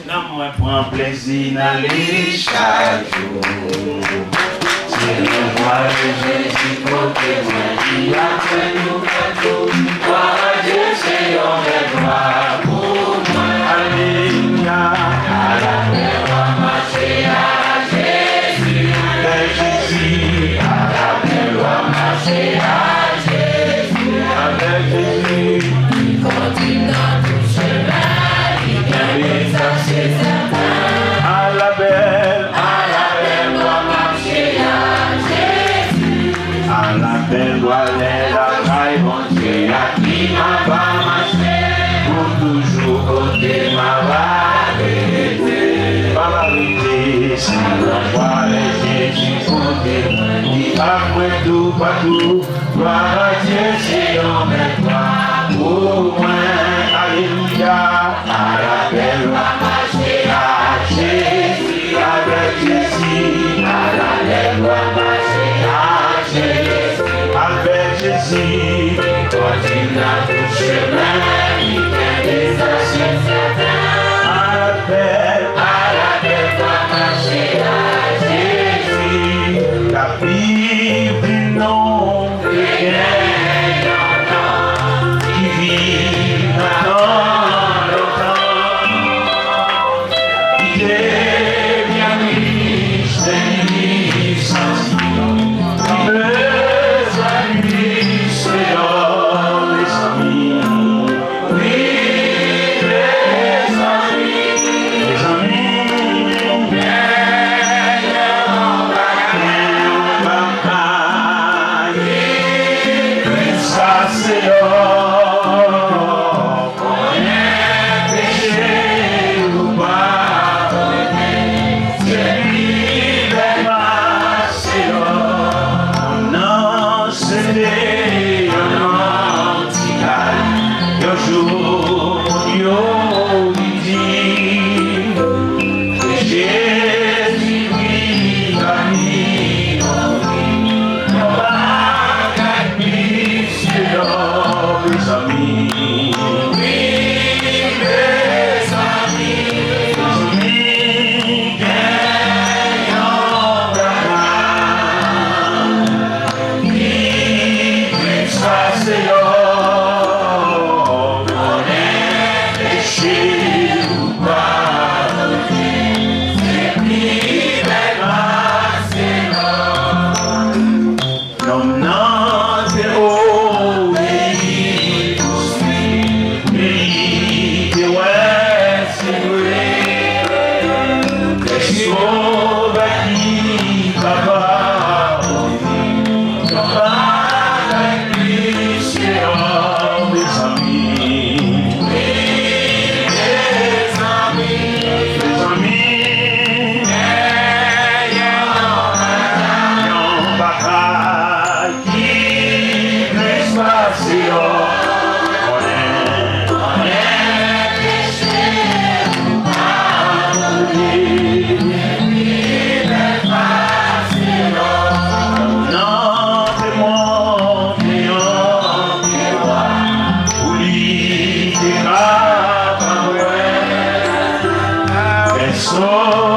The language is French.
Non, moi, prends plaisir dans les chaque jour. C'est le roi de Jésus, côté moi, qui a fait nous cadeaux. Gloire à Dieu, c'est un roi pour moi. Alléluia. À la paix, on va marcher à Jésus. Avec Jésus. À la paix, on va marcher à Jésus. Avec Jésus. Il continue dans tout chemin. Il guérit ça, c'est certain. À la belle, on va marcher à Jésus. À la belle, on va la caille, bon Dieu, à qui m'a pas marché. Pour toujours côté ma vérité. Par la vérité, si on voit les Jésus côté, il après tout, partout. Gloire à Dieu, c'est en toi. Pour moi, alléluia. À la belle, on va marcher à Jésus. Avec Jésus, à la belle, on va marcher à Jésus. Avec Jésus, continue à tout chemin. Il fait des actions certaines. À la belle, on va marcher à Jésus. La Bible, non, qui vit dans longtemps. Il est bien riche, c'est sans besoin de lui, c'est dans les amis. Oui, les amis, ça c'est l'or. On est péché ou pas, c'est lui le c'est l'or. Non, c'est un antical. Un jour, on dit Jésus, oui, ami, mes amis, so